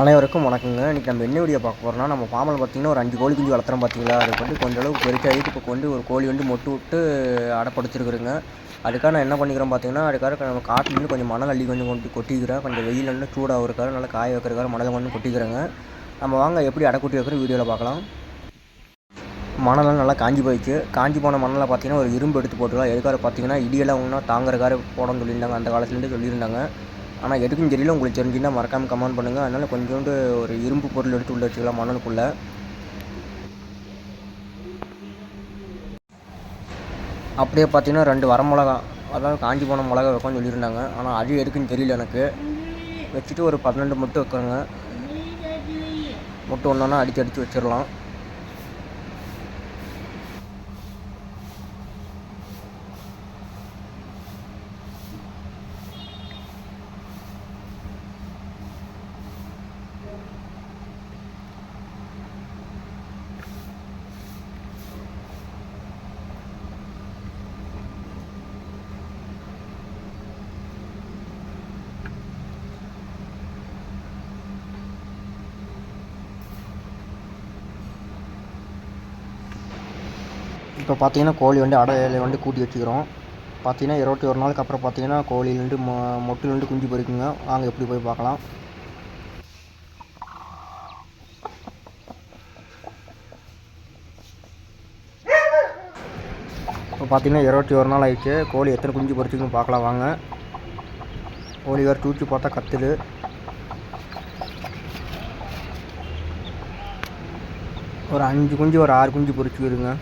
அனைவருக்கும் வணக்கங்க. இன்றைக்கி நம்ம என்ன வீடியோ பார்க்க போகிறோம்னா, நம்ம ஃபார்மில் பார்த்திங்கன்னா ஒரு 5 கோழி குஞ்சு வளர்த்துறோம் பார்த்தீங்களா. அதுக்கு வந்து கொஞ்சம் அளவுக்கு பெருசாக ஹைட்டுக்கு கொண்டு ஒரு கோழி வந்து மொட்டு விட்டு அடைப்படுத்திருக்குறேங்க. அதுக்காக நான் என்ன பண்ணிக்கிறேன் பார்த்தீங்கன்னா, அதுக்காக நம்ம காட்டிலேருந்து கொஞ்சம் மணல் அள்ளி கொஞ்சம் கொட்டிக்கிறேன். கொஞ்சம் வெயில் வந்து சூடாக இருக்காரு, நல்லா காய வைக்கிறதுக்காக மணலை கொஞ்சம் கொட்டிக்கிறேங்க. நம்ம வாங்க எப்படி அடை கொட்டி வைக்கிற வீடியோவில் பார்க்கலாம். மணலாம் நல்லா காஞ்சி போயிடுச்சு. காஞ்சி போன மணலை பார்த்தீங்கன்னா ஒரு இரும்பு எடுத்து போட்டுக்கலாம். எதுக்காக பார்த்தீங்கன்னா இடியெல்லாம் ஒன்றா தாங்குறக்கார போடணும்னு சொல்லியிருந்தாங்க, அந்த காலத்துலேருந்து சொல்லியிருந்தாங்க. ஆனால் எதுக்கும் தெரியல, உங்களுக்கு தெரிஞ்சுன்னா மறக்காமல் கமெண்ட் பண்ணுங்கள். அதனால் கொஞ்சோண்டு ஒரு இரும்பு பொருள் எடுத்து உள்ள வச்சுக்கலாம் மணலுக்குள்ளே. அப்படியே பார்த்தீங்கன்னா 2 வரமிளகா, அதாவது காஞ்சி போன மிளகா வைக்கணும்னு சொல்லியிருந்தாங்க. ஆனால் அது எதுக்குன்னு தெரியல எனக்கு. வச்சுட்டு ஒரு 12 முட்டை வைக்கிறேங்க. முட்டை ஒன்றா அடித்து வச்சிடலாம். இப்போ பார்த்தீங்கன்னா கோழி வந்து அடையில வந்து கூட்டி வச்சுக்கிறோம். பார்த்தீங்கன்னா 21 நாளுக்கு அப்புறம் பார்த்தீங்கன்னா கோழிலேருந்து மொட்டிலேருந்து குஞ்சு பொறிக்குங்க. வாங்க எப்படி போய் பார்க்கலாம். இப்போ பார்த்தீங்கன்னா 21 நாள் ஆயிடுச்சு. கோழி எத்தனை குஞ்சு பொறிச்சிக்குன்னு பார்க்கலாம் வாங்க. கோழி வேறு தூக்கி பார்த்தா கத்துது. ஒரு 5 குஞ்சு ஒரு 6 குஞ்சு பொறிச்சிக்கிதுங்க.